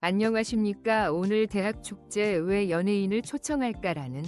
안녕하십니까. 오늘 대학 축제 왜 연예인을 초청할까라는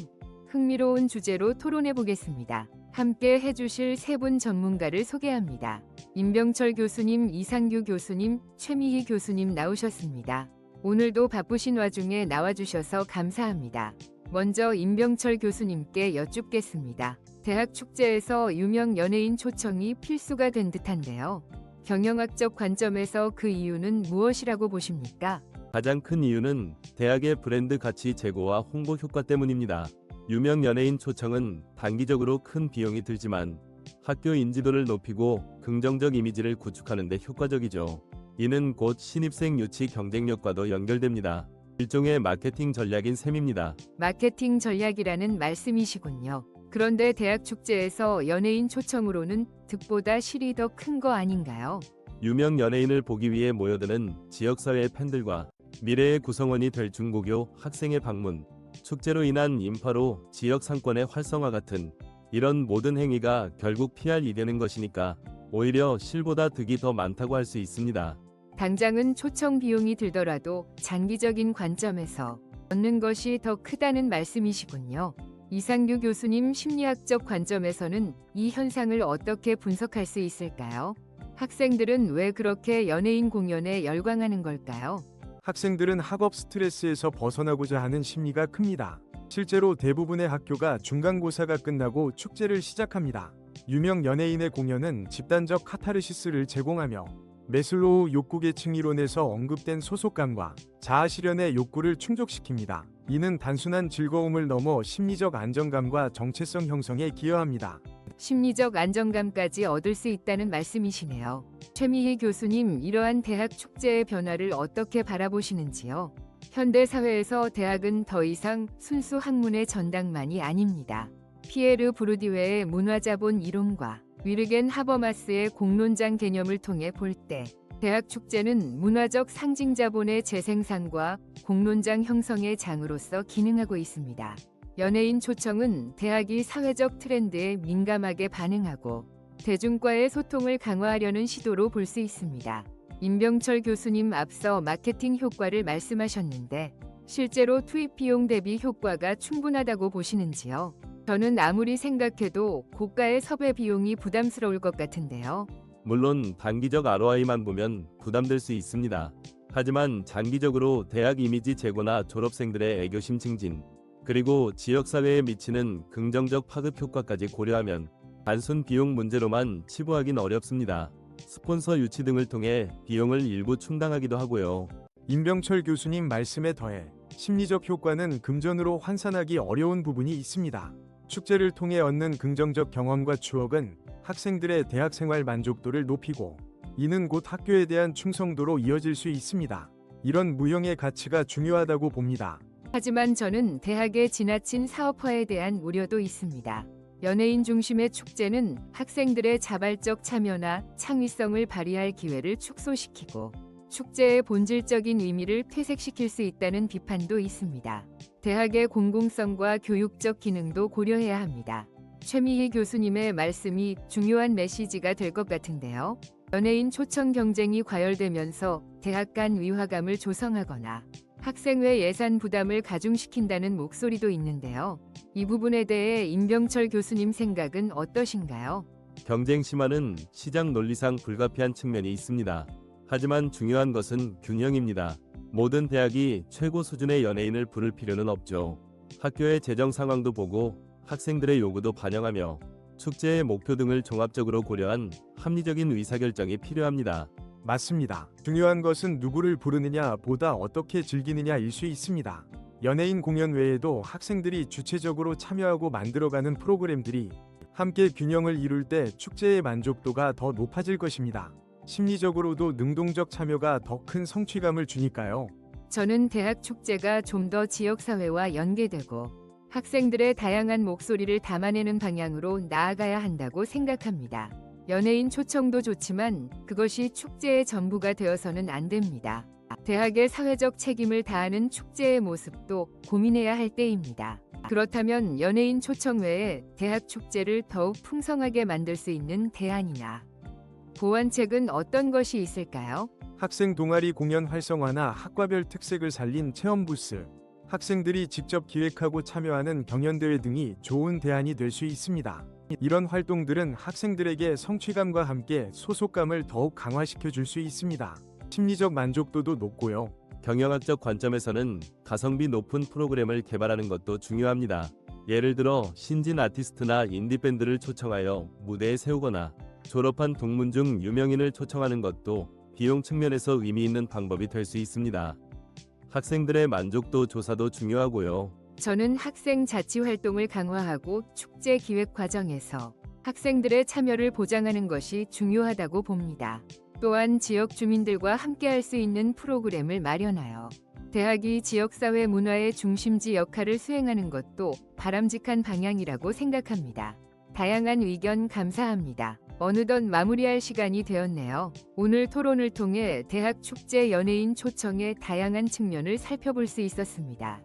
흥미로운 주제로 토론해 보겠습니다. 함께 해주실 세 분 전문가를 소개합니다. 임병철 교수님, 이상규 교수님, 최미희 교수님 나오셨습니다. 오늘도 바쁘신 와중에 나와주셔서 감사합니다. 먼저 임병철 교수님께 여쭙겠습니다. 대학 축제에서 유명 연예인 초청이 필수가 된 듯한데요. 경영학적 관점에서 그 이유는 무엇이라고 보십니까? 가장 큰 이유는 대학의 브랜드 가치 제고와 홍보 효과 때문입니다. 유명 연예인 초청은 단기적으로 큰 비용이 들지만 학교 인지도를 높이고 긍정적 이미지를 구축하는 데 효과적이죠. 이는 곧 신입생 유치 경쟁력과도 연결됩니다. 일종의 마케팅 전략인 셈입니다. 마케팅 전략이라는 말씀이시군요. 그런데 대학 축제에서 연예인 초청으로는 득보다 실이 더 큰 거 아닌가요? 유명 연예인을 보기 위해 모여드는 지역사회의 팬들과 미래의 구성원이 될 중고교 학생의 방문, 축제로 인한 인파로 지역 상권의 활성화 같은 이런 모든 행위가 결국 PR이 되는 것이니까 오히려 실보다 득이 더 많다고 할 수 있습니다. 당장은 초청 비용이 들더라도 장기적인 관점에서 얻는 것이 더 크다는 말씀이시군요. 이상규 교수님, 심리학적 관점에서는 이 현상을 어떻게 분석할 수 있을까요? 학생들은 왜 그렇게 연예인 공연에 열광하는 걸까요? 학생들은 학업 스트레스에서 벗어나고자 하는 심리가 큽니다. 실제로 대부분의 학교가 중간고사가 끝나고 축제를 시작합니다. 유명 연예인의 공연은 집단적 카타르시스를 제공하며 매슬로우 욕구계층 이론에서 언급된 소속감과 자아실현의 욕구를 충족시킵니다. 이는 단순한 즐거움을 넘어 심리적 안정감과 정체성 형성에 기여합니다. 심리적 안정감까지 얻을 수 있다는 말씀이시네요. 최미희 교수님, 이러한 대학 축제의 변화를 어떻게 바라보시는지요? 현대 사회에서 대학은 더 이상 순수 학문의 전당만이 아닙니다. 피에르 부르디웨의 문화자본 이론과 위르겐 하버마스의 공론장 개념을 통해 볼 때 대학 축제는 문화적 상징자본의 재생산과 공론장 형성의 장으로서 기능하고 있습니다. 연예인 초청은 대학이 사회적 트렌드에 민감하게 반응하고 대중과의 소통을 강화하려는 시도로 볼 수 있습니다. 임병철 교수님, 앞서 마케팅 효과를 말씀하셨는데 실제로 투입 비용 대비 효과가 충분하다고 보시는지요? 저는 아무리 생각해도 고가의 섭외 비용이 부담스러울 것 같은데요. 물론 단기적 ROI만 보면 부담될 수 있습니다. 하지만 장기적으로 대학 이미지 제고나 졸업생들의 애교심 증진, 그리고 지역사회에 미치는 긍정적 파급 효과까지 고려하면 단순 비용 문제로만 치부하긴 어렵습니다. 스폰서 유치 등을 통해 비용을 일부 충당하기도 하고요. 임병철 교수님 말씀에 더해 심리적 효과는 금전으로 환산하기 어려운 부분이 있습니다. 축제를 통해 얻는 긍정적 경험과 추억은 학생들의 대학생활 만족도를 높이고 이는 곧 학교에 대한 충성도로 이어질 수 있습니다. 이런 무형의 가치가 중요하다고 봅니다. 하지만 저는 대학의 지나친 사업화에 대한 우려도 있습니다. 연예인 중심의 축제는 학생들의 자발적 참여나 창의성을 발휘할 기회를 축소시키고 축제의 본질적인 의미를 퇴색시킬 수 있다는 비판도 있습니다. 대학의 공공성과 교육적 기능도 고려해야 합니다. 최미희 교수님의 말씀이 중요한 메시지가 될 것 같은데요. 연예인 초청 경쟁이 과열되면서 대학 간 위화감을 조성하거나 학생회 예산 부담을 가중시킨다는 목소리도 있는데요. 이 부분에 대해 임병철 교수님 생각은 어떠신가요? 경쟁 심화는 시장 논리상 불가피한 측면이 있습니다. 하지만 중요한 것은 균형입니다. 모든 대학이 최고 수준의 연예인을 부를 필요는 없죠. 학교의 재정 상황도 보고 학생들의 요구도 반영하며 축제의 목표 등을 종합적으로 고려한 합리적인 의사결정이 필요합니다. 맞습니다. 중요한 것은 누구를 부르느냐 보다 어떻게 즐기느냐일 수 있습니다. 연예인 공연 외에도 학생들이 주체적으로 참여하고 만들어가는 프로그램들이 함께 균형을 이룰 때 축제의 만족도가 더 높아질 것입니다. 심리적으로도 능동적 참여가 더 큰 성취감을 주니까요. 저는 대학 축제가 좀 더 지역사회와 연계되고 학생들의 다양한 목소리를 담아내는 방향으로 나아가야 한다고 생각합니다. 연예인 초청도 좋지만 그것이 축제의 전부가 되어서는 안 됩니다. 대학의 사회적 책임을 다하는 축제의 모습도 고민해야 할 때입니다. 그렇다면 연예인 초청 외에 대학 축제를 더욱 풍성하게 만들 수 있는 대안이나 보완책은 어떤 것이 있을까요? 학생 동아리 공연 활성화나 학과별 특색을 살린 체험 부스, 학생들이 직접 기획하고 참여하는 경연대회 등이 좋은 대안이 될 수 있습니다. 이런 활동들은 학생들에게 성취감과 함께 소속감을 더욱 강화시켜 줄 수 있습니다. 심리적 만족도도 높고요. 경영학적 관점에서는 가성비 높은 프로그램을 개발하는 것도 중요합니다. 예를 들어 신진 아티스트나 인디밴드를 초청하여 무대에 세우거나 졸업한 동문 중 유명인을 초청하는 것도 비용 측면에서 의미 있는 방법이 될 수 있습니다. 학생들의 만족도 조사도 중요하고요. 저는 학생 자치 활동을 강화하고 축제 기획 과정에서 학생들의 참여를 보장하는 것이 중요하다고 봅니다. 또한 지역 주민들과 함께할 수 있는 프로그램을 마련하여 대학이 지역사회 문화의 중심지 역할을 수행하는 것도 바람직한 방향이라고 생각합니다. 다양한 의견 감사합니다. 어느덧 마무리할 시간이 되었네요. 오늘 토론을 통해 대학 축제 연예인 초청의 다양한 측면을 살펴볼 수 있었습니다.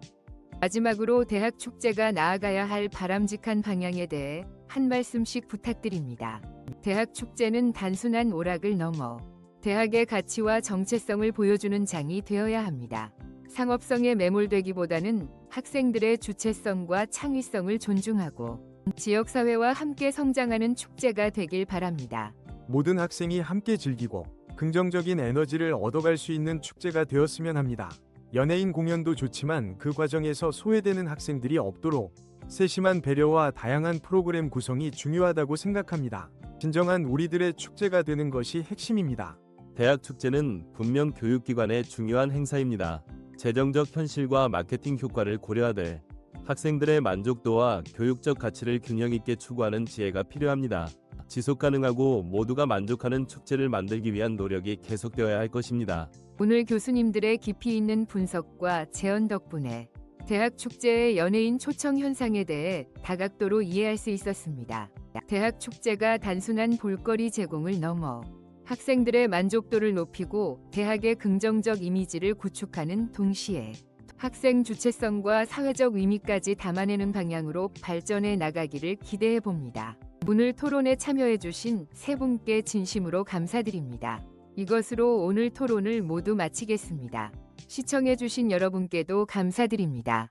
마지막으로 대학 축제가 나아가야 할 바람직한 방향에 대해 한 말씀씩 부탁드립니다. 대학 축제는 단순한 오락을 넘어 대학의 가치와 정체성을 보여주는 장이 되어야 합니다. 상업성에 매몰되기보다는 학생들의 주체성과 창의성을 존중하고 지역사회와 함께 성장하는 축제가 되길 바랍니다. 모든 학생이 함께 즐기고 긍정적인 에너지를 얻어갈 수 있는 축제가 되었으면 합니다. 연예인 공연도 좋지만 그 과정에서 소외되는 학생들이 없도록 세심한 배려와 다양한 프로그램 구성이 중요하다고 생각합니다. 진정한 우리들의 축제가 되는 것이 핵심입니다. 대학 축제는 분명 교육기관의 중요한 행사입니다. 재정적 현실과 마케팅 효과를 고려하되 학생들의 만족도와 교육적 가치를 균형 있게 추구하는 지혜가 필요합니다. 지속 가능하고 모두가 만족하는 축제를 만들기 위한 노력이 계속되어야 할 것입니다. 오늘 교수님들의 깊이 있는 분석과 재현 덕분에 대학 축제의 연예인 초청 현상에 대해 다각도로 이해할 수 있었습니다. 대학 축제가 단순한 볼거리 제공을 넘어 학생들의 만족도를 높이고 대학의 긍정적 이미지를 구축하는 동시에 학생 주체성과 사회적 의미까지 담아내는 방향으로 발전해 나가기를 기대해 봅니다. 오늘 토론에 참여해 주신 세 분께 진심으로 감사드립니다. 이것으로 오늘 토론을 모두 마치겠습니다. 시청해 주신 여러분께도 감사드립니다.